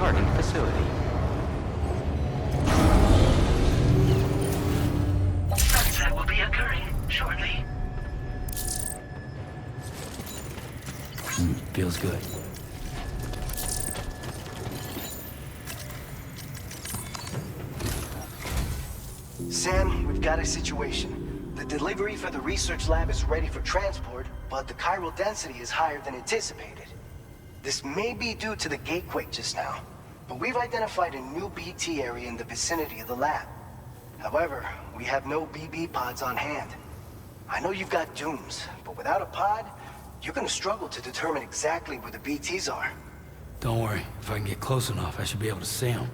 departing facility. Sunset will be occurring shortly. Feels good. Sam, we've got a situation. The delivery for the research lab is ready for transport, but the chiral density is higher than anticipated. This may be due to the gatequake just now, but we've identified a new BT area in the vicinity of the lab. However, we have no BB pods on hand. I know you've got dooms, but without a pod, you're gonna struggle to determine exactly where the BTs are. Don't worry, if I can get close enough, I should be able to see them.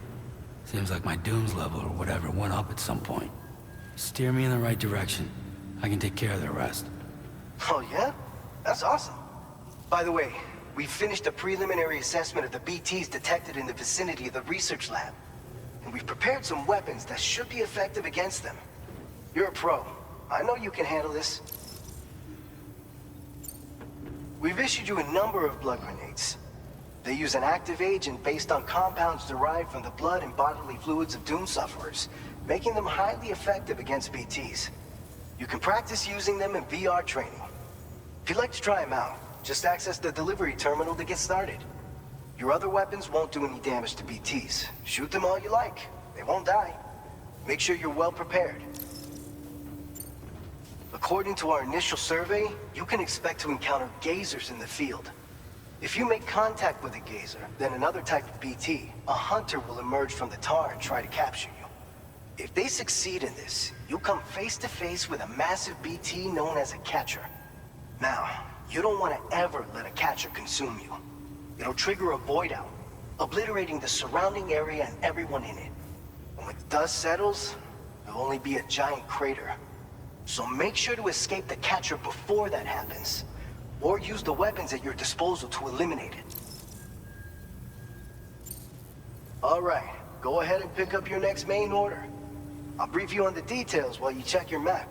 Seems like my dooms level or whatever went up at some point. Steer me in the right direction. I can take care of the rest. Oh yeah? That's awesome. By the way, we finished a preliminary assessment of the BTs detected in the vicinity of the research lab. And we've prepared some weapons that should be effective against them. You're a pro. I know you can handle this. We've issued you a number of blood grenades. They use an active agent based on compounds derived from the blood and bodily fluids of Doom sufferers, making them highly effective against BTs. You can practice using them in VR training. If you'd like to try them out, just access the delivery terminal to get started. Your other weapons won't do any damage to BTs. Shoot them all you like. They won't die. Make sure you're well prepared. According to our initial survey, you can expect to encounter gazers in the field. If you make contact with a gazer, then another type of BT, a hunter will emerge from the tar and try to capture you. If they succeed in this, you'll come face to face with a massive BT known as a catcher. Now, you don't want to ever let a catcher consume you. It'll trigger a void out, obliterating the surrounding area and everyone in it. And when the dust settles, there'll only be a giant crater. So make sure to escape the catcher before that happens, or use the weapons at your disposal to eliminate it. All right, go ahead and pick up your next main order. I'll brief you on the details while you check your map.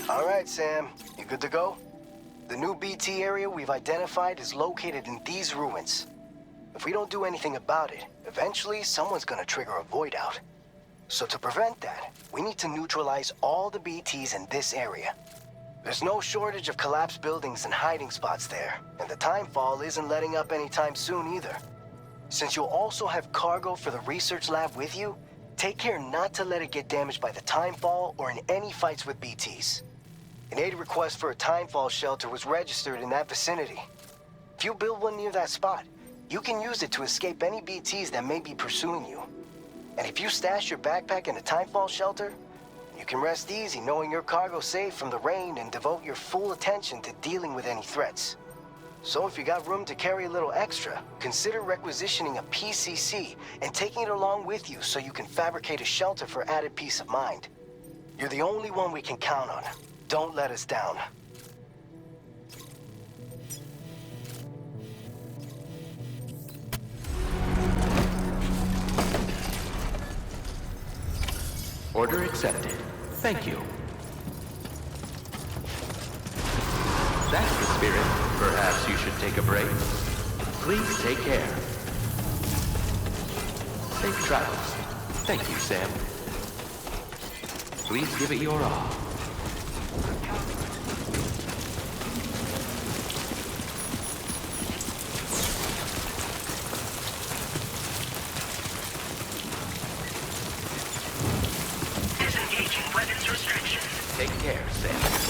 All right, Sam, you good to go? The new BT area we've identified is located in these ruins. If we don't do anything about it, eventually someone's gonna trigger a void out. So to prevent that, we need to neutralize all the BTs in this area. There's no shortage of collapsed buildings and hiding spots there, and the timefall isn't letting up anytime soon either. Since you'll also have cargo for the research lab with you, take care not to let it get damaged by the timefall or in any fights with BTs. An aid request for a timefall shelter was registered in that vicinity. If you build one near that spot, you can use it to escape any BTs that may be pursuing you. And if you stash your backpack in a timefall shelter, you can rest easy knowing your cargo's safe from the rain and devote your full attention to dealing with any threats. So if you got room to carry a little extra, consider requisitioning a PCC and taking it along with you so you can fabricate a shelter for added peace of mind. You're the only one we can count on. Don't let us down. Order accepted. Thank you. That's the spirit. Perhaps you should take a break. Please take care. Safe travels. Thank you, Sam. Please give it your all. Disengaging weapons restriction. Take care, Sam.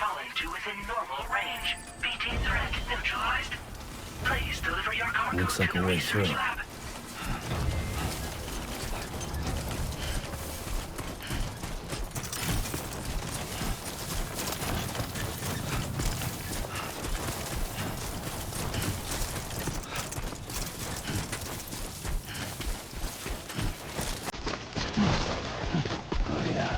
fallen to within normal range. BT threat neutralized. Please deliver your cargo Looks like to a the way research through. lab. Oh, yeah.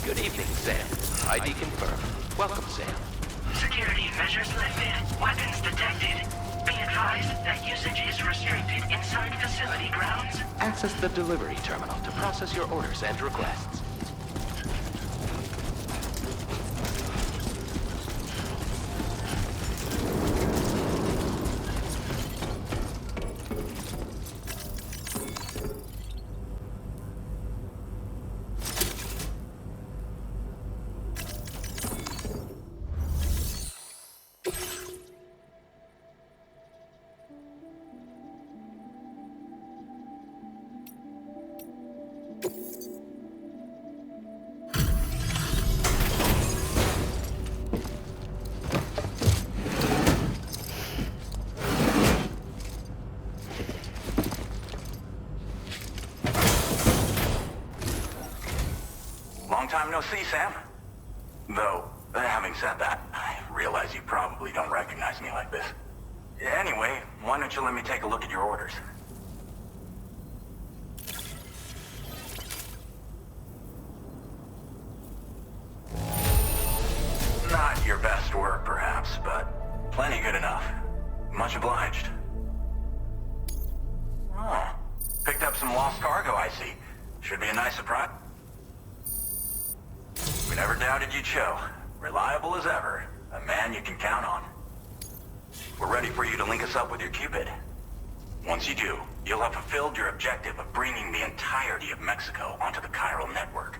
Good evening, Sam. ID confirmed. Welcome, Sam. Security measures lifted. Weapons detected. Be advised that usage is restricted inside facility grounds. Access the delivery terminal to process your orders and requests. Long time no see, Sam. Though, having said that, I realize you probably don't recognize me like this. Anyway, why don't you let me take a look at your orders? Not your best work, perhaps, but plenty good enough. Much obliged. Oh, picked up some lost cargo, I see. Should be a nice surprise. We never doubted you'd show. Reliable as ever. A man you can count on. We're ready for you to link us up with your Cupid. Once you do, you'll have fulfilled your objective of bringing the entirety of Mexico onto the chiral network.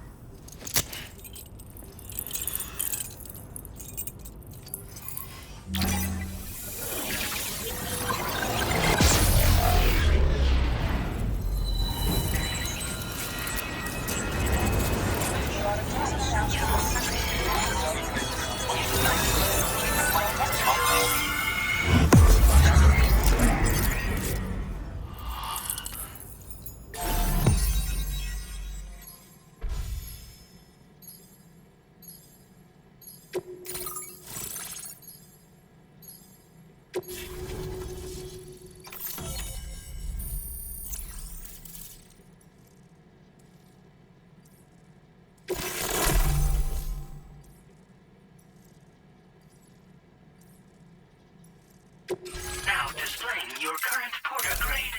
Now displaying your current porter grade.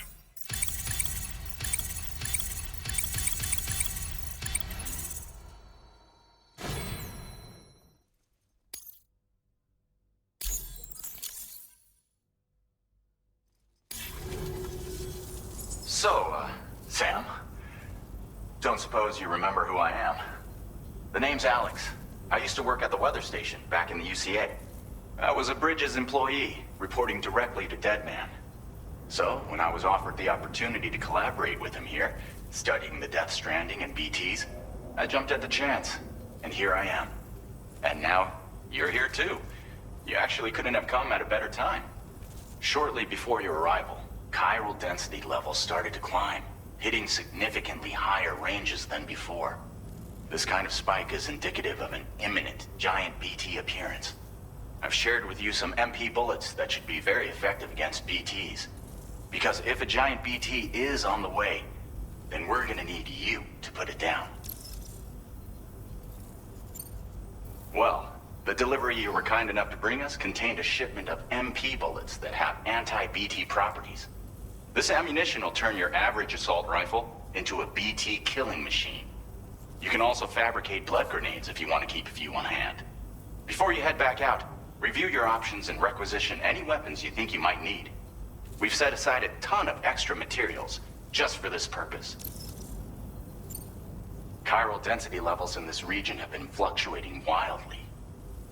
Don't suppose you remember who I am? The name's Alex. I used to work at the weather station back in the UCA. I was a Bridges employee, reporting directly to Deadman. So, when I was offered the opportunity to collaborate with him here, studying the Death Stranding and BTs, I jumped at the chance, and here I am. And now, you're here too. You actually couldn't have come at a better time. Shortly before your arrival, chiral density levels started to climb, hitting significantly higher ranges than before. This kind of spike is indicative of an imminent giant BT appearance. I've shared with you some MP bullets that should be very effective against BTs. Because if a giant BT is on the way, then we're gonna need you to put it down. Well, the delivery you were kind enough to bring us contained a shipment of MP bullets that have anti-BT properties. This ammunition will turn your average assault rifle into a BT killing machine. You can also fabricate blood grenades if you want to keep a few on hand. Before you head back out, review your options and requisition any weapons you think you might need. We've set aside a ton of extra materials just for this purpose. Chiral density levels in this region have been fluctuating wildly.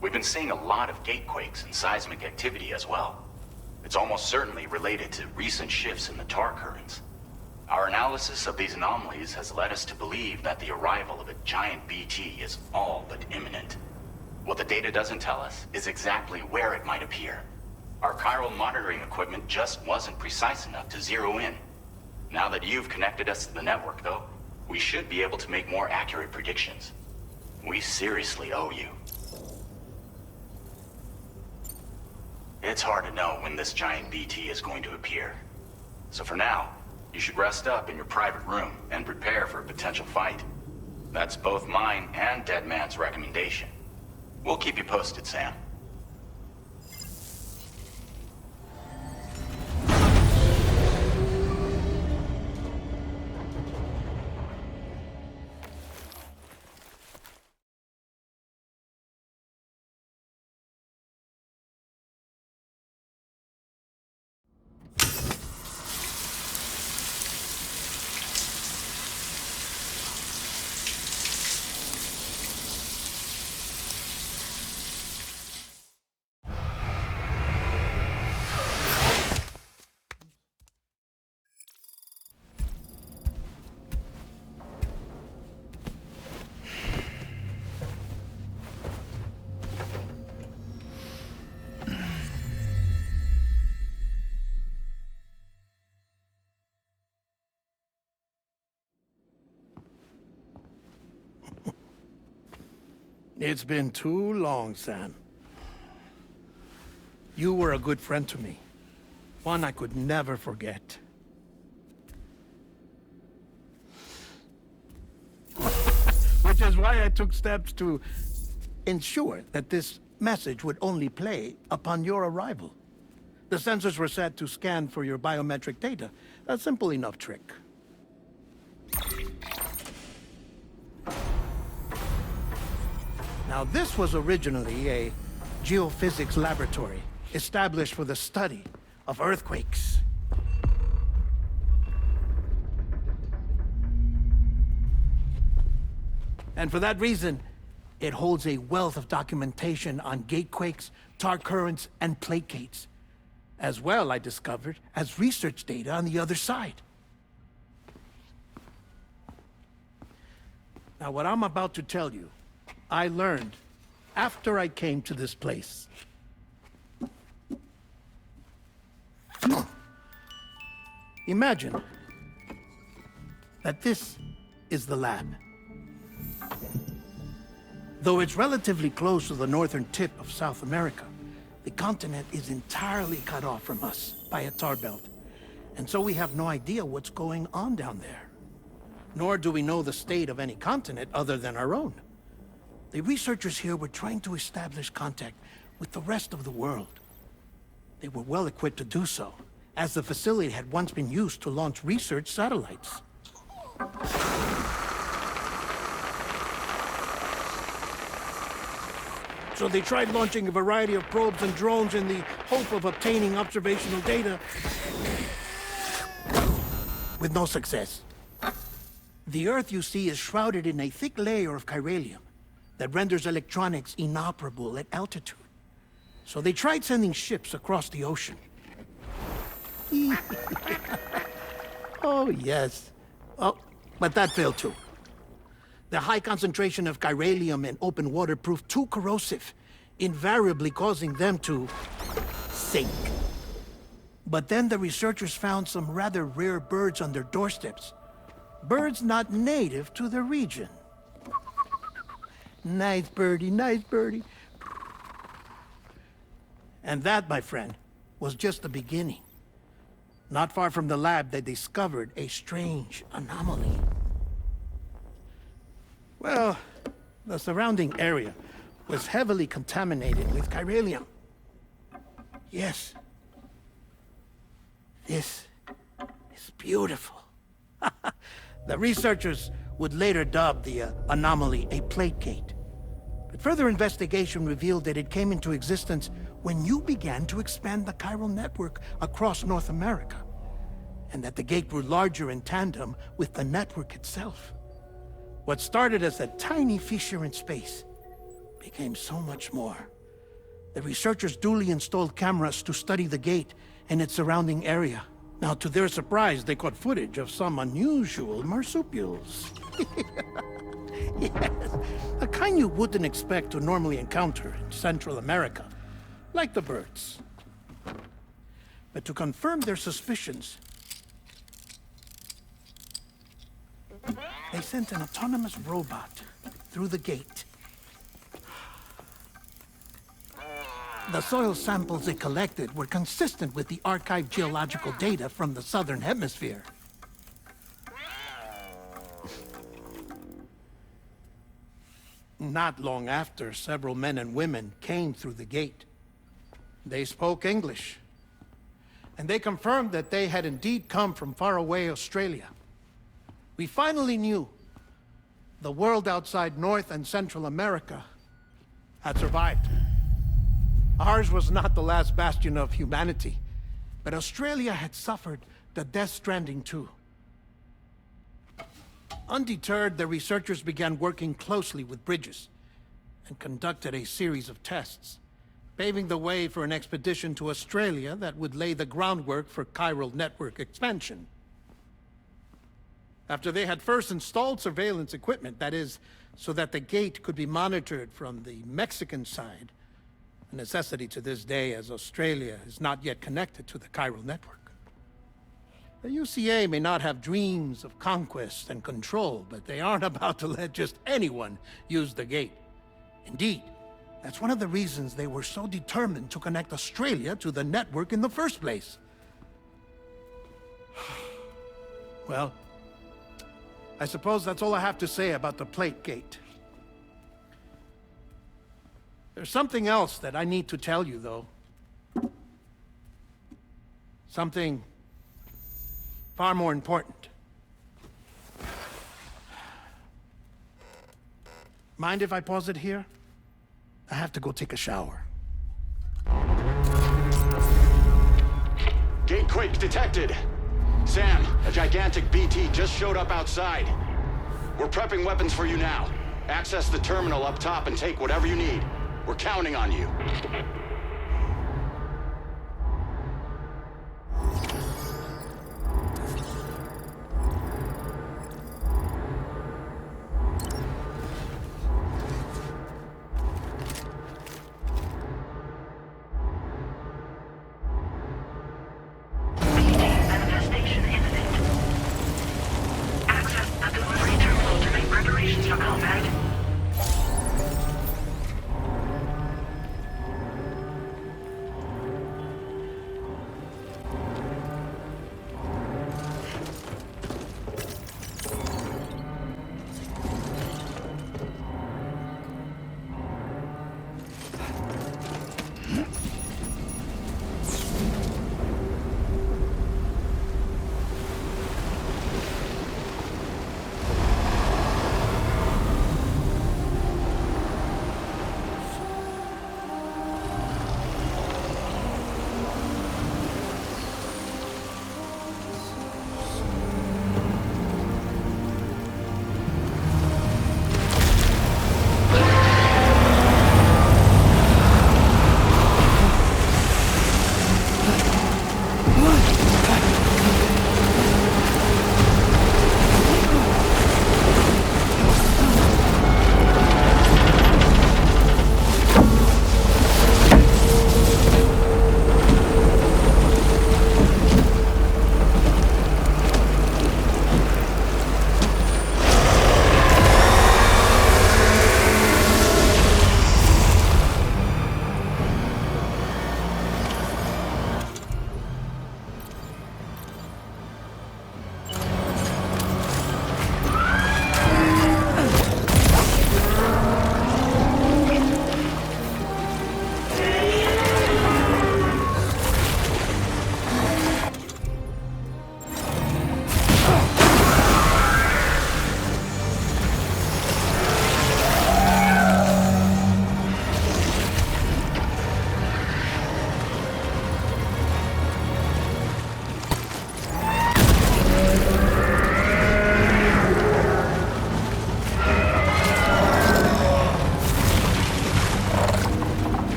We've been seeing a lot of gatequakes and seismic activity as well. It's almost certainly related to recent shifts in the tar currents. Our analysis of these anomalies has led us to believe that the arrival of a giant BT is all but imminent. What the data doesn't tell us is exactly where it might appear. Our chiral monitoring equipment just wasn't precise enough to zero in. Now that you've connected us to the network, though, we should be able to make more accurate predictions. We seriously owe you. It's hard to know when this giant BT is going to appear. So for now, you should rest up in your private room and prepare for a potential fight. That's both mine and Deadman's recommendation. We'll keep you posted, Sam. It's been too long, Sam. You were a good friend to me. One I could never forget. Which is why I took steps to ensure that this message would only play upon your arrival. The sensors were set to scan for your biometric data. A simple enough trick. Now, this was originally a geophysics laboratory established for the study of earthquakes. And for that reason, it holds a wealth of documentation on gatequakes, tar currents, and placates. As well, I discovered, as research data on the other side. Now, what I'm about to tell you, I learned after I came to this place. Imagine that this is the lab. Though it's relatively close to the northern tip of South America, the continent is entirely cut off from us by a tar belt. And so we have no idea what's going on down there. Nor do we know the state of any continent other than our own. The researchers here were trying to establish contact with the rest of the world. They were well equipped to do so, as the facility had once been used to launch research satellites. So they tried launching a variety of probes and drones in the hope of obtaining observational data, with no success. The Earth, you see, is shrouded in a thick layer of chiralium that renders electronics inoperable at altitude. So they tried sending ships across the ocean. Oh, yes. Oh, but that failed too. The high concentration of chiralium in open water proved too corrosive, invariably causing them to sink. But then the researchers found some rather rare birds on their doorsteps. Birds not native to the region. Nice birdie, nice birdie. And that, my friend, was just the beginning. Not far from the lab, they discovered a strange anomaly. Well, the surrounding area was heavily contaminated with chiralium. Yes. This is beautiful. The researchers would later dub the anomaly a plate gate. But further investigation revealed that it came into existence when you began to expand the chiral network across North America, and that the gate grew larger in tandem with the network itself. What started as a tiny fissure in space became so much more. The researchers duly installed cameras to study the gate and its surrounding area. Now, to their surprise, they caught footage of some unusual marsupials. Yes, a kind you wouldn't expect to normally encounter in Central America, like the birds. But to confirm their suspicions, they sent an autonomous robot through the gate. The soil samples it collected were consistent with the archived geological data from the southern hemisphere. Not long after, several men and women came through the gate. They spoke English, and they confirmed that they had indeed come from faraway Australia. We finally knew the world outside North and Central America had survived. Ours was not the last bastion of humanity, but Australia had suffered the death stranding too. Undeterred, the researchers began working closely with Bridges and conducted a series of tests, paving the way for an expedition to Australia that would lay the groundwork for chiral network expansion. After they had first installed surveillance equipment, that is, so that the gate could be monitored from the Mexican side, a necessity to this day as Australia is not yet connected to the chiral network. The UCA may not have dreams of conquest and control, but they aren't about to let just anyone use the gate. Indeed, that's one of the reasons they were so determined to connect Australia to the network in the first place. Well, I suppose that's all I have to say about the plate gate. There's something else that I need to tell you, though. Something far more important. Mind if I pause it here? I have to go take a shower. Gate quake detected. Sam, a gigantic BT just showed up outside. We're prepping weapons for you now. Access the terminal up top and take whatever you need. We're counting on you. Manifestation imminent. Access the delivery terminal to make preparations for combat.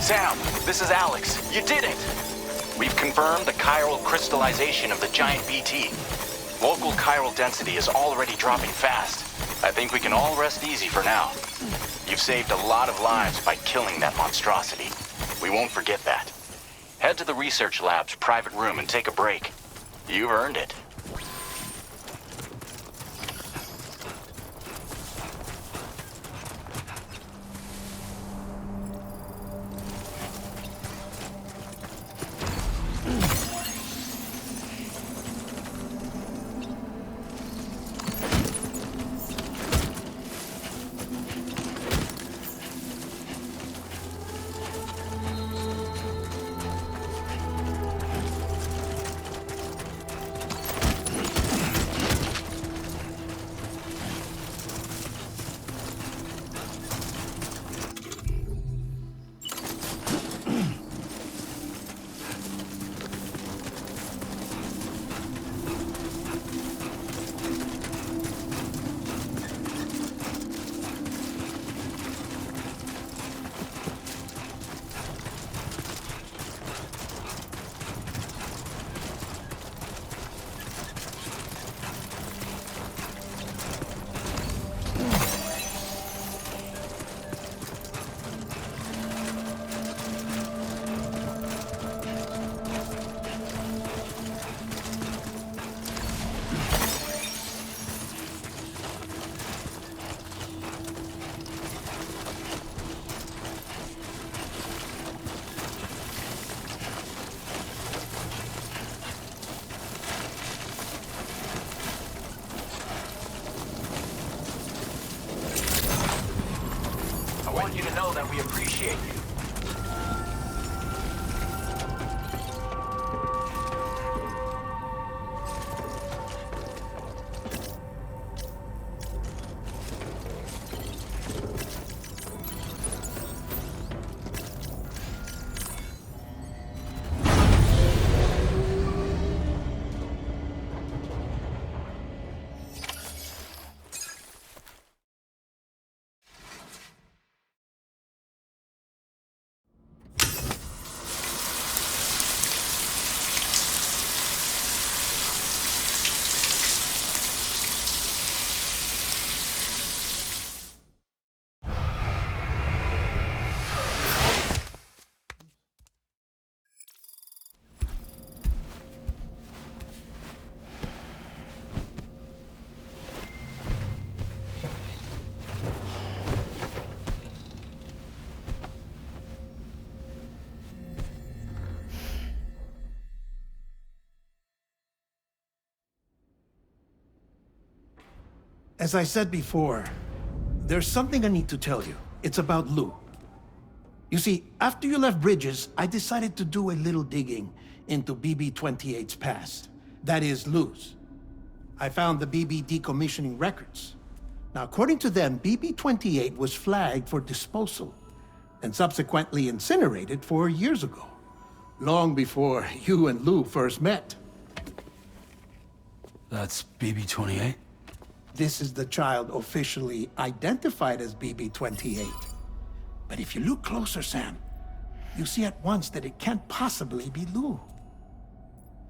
Sam, this is Alex. You did it! We've confirmed the chiral crystallization of the giant BT. Local chiral density is already dropping fast. I think we can all rest easy for now. You've saved a lot of lives by killing that monstrosity. We won't forget that. Head to the research lab's private room and take a break. You've earned it. I want you to know that we appreciate you. As I said before, there's something I need to tell you. It's about Lou. You see, after you left Bridges, I decided to do a little digging into BB-28's past. That is, Lou's. I found the BB decommissioning records. Now, according to them, BB-28 was flagged for disposal and subsequently incinerated 4 years ago, long before you and Lou first met. That's BB-28? This is the child officially identified as BB-28. But if you look closer, Sam, you see at once that it can't possibly be Lou.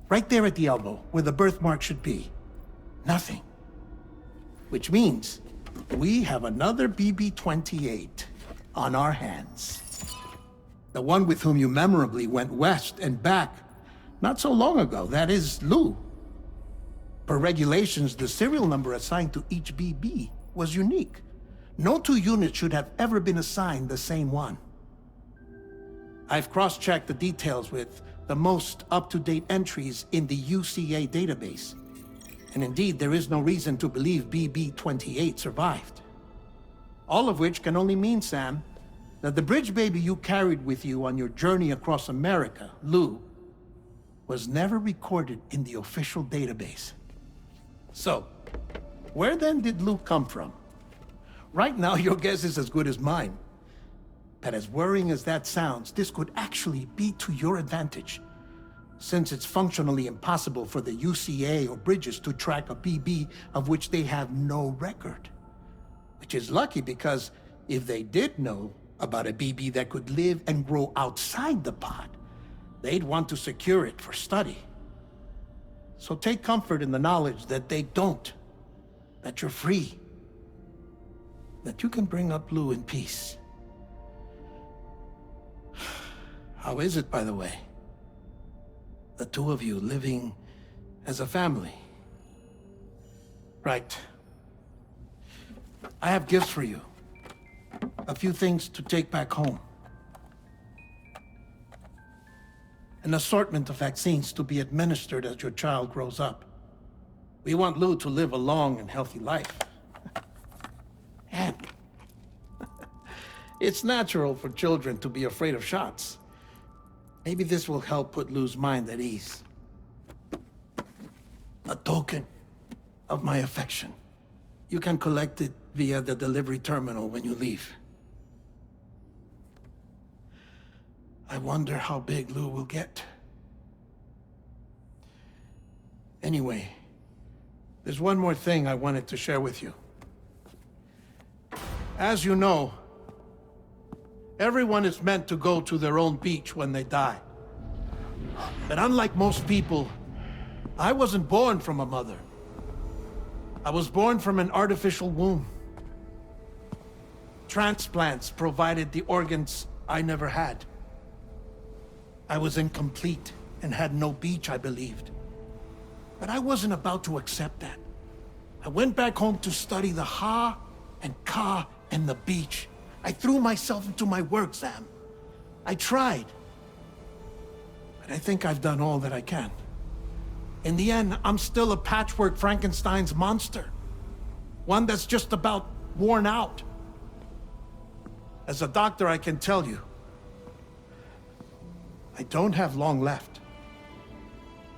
Right there at the elbow, where the birthmark should be. Nothing. Which means we have another BB-28 on our hands. The one with whom you memorably went west and back not so long ago, that is Lou. Per regulations, the serial number assigned to each BB was unique. No two units should have ever been assigned the same one. I've cross-checked the details with the most up-to-date entries in the UCA database. And indeed, there is no reason to believe BB-28 survived. All of which can only mean, Sam, that the bridge baby you carried with you on your journey across America, Lou, was never recorded in the official database. So, where then did Lou come from? Right now, your guess is as good as mine. But as worrying as that sounds, this could actually be to your advantage, since it's functionally impossible for the UCA or Bridges to track a BB of which they have no record. Which is lucky because if they did know, about a BB that could live and grow outside the pod. They'd want to secure it for study. So take comfort in the knowledge that they don't, that you're free, that you can bring up Lou in peace. How is it, by the way? The two of you living as a family. Right. I have gifts for you. A few things to take back home. An assortment of vaccines to be administered as your child grows up. We want Lou to live a long and healthy life. And it's natural for children to be afraid of shots. Maybe this will help put Lou's mind at ease. A token of my affection. You can collect it via the delivery terminal when you leave. I wonder how big Lou will get. Anyway, there's one more thing I wanted to share with you. As you know, everyone is meant to go to their own beach when they die. But unlike most people, I wasn't born from a mother. I was born from an artificial womb. Transplants provided the organs I never had. I was incomplete and had no beach, I believed. But I wasn't about to accept that. I went back home to study the Ha and Ka and the beach. I threw myself into my work, Sam. I tried. But I think I've done all that I can. In the end, I'm still a patchwork Frankenstein's monster. One that's just about worn out. As a doctor, I can tell you, I don't have long left.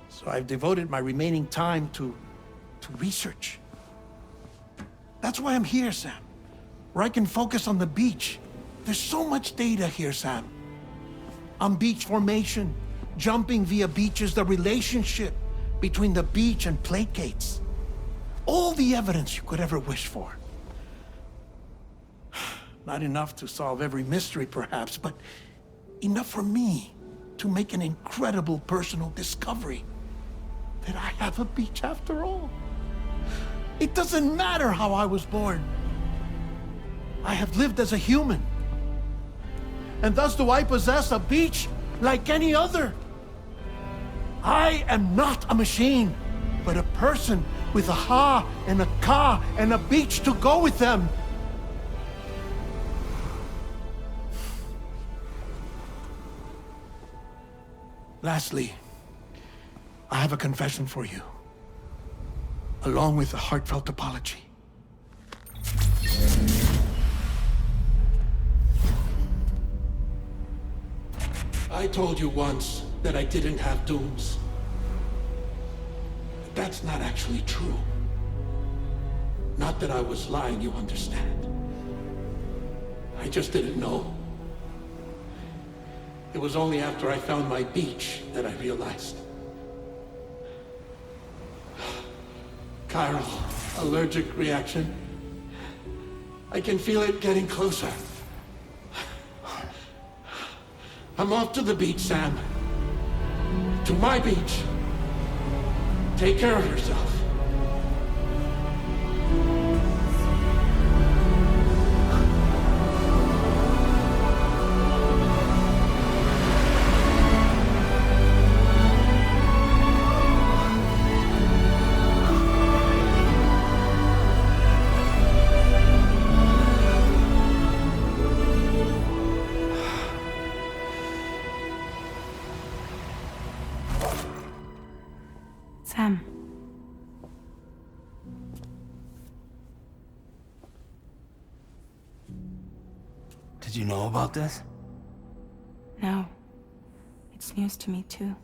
So I've devoted my remaining time to research. That's why I'm here, Sam. Where I can focus on the beach. There's so much data here, Sam. On beach formation, jumping via beaches, the relationship between the beach and plate gates. All the evidence you could ever wish for. Not enough to solve every mystery, perhaps, but enough for me to make an incredible personal discovery that I have a beach after all. It doesn't matter how I was born. I have lived as a human. And thus do I possess a beach like any other. I am not a machine, but a person with a Ha and a Ka and a beach to go with them. Lastly, I have a confession for you, along with a heartfelt apology. I told you once that I didn't have dooms. But that's not actually true. Not that I was lying, you understand. I just didn't know. It was only after I found my beach that I realized. Chiral allergic reaction. I can feel it getting closer. I'm off to the beach, Sam. To my beach. Take care of yourself. Sam. Did you know about this? No. It's news to me, too.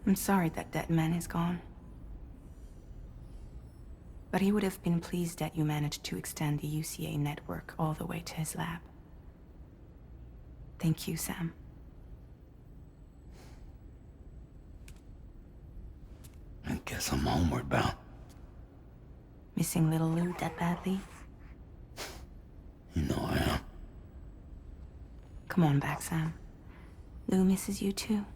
I'm sorry that that man is gone. But he would have been pleased that you managed to extend the UCA network all the way to his lab. Thank you, Sam. I guess I'm homeward bound. Missing little Lou that badly? You know I Come on back, Sam. Lou misses you too.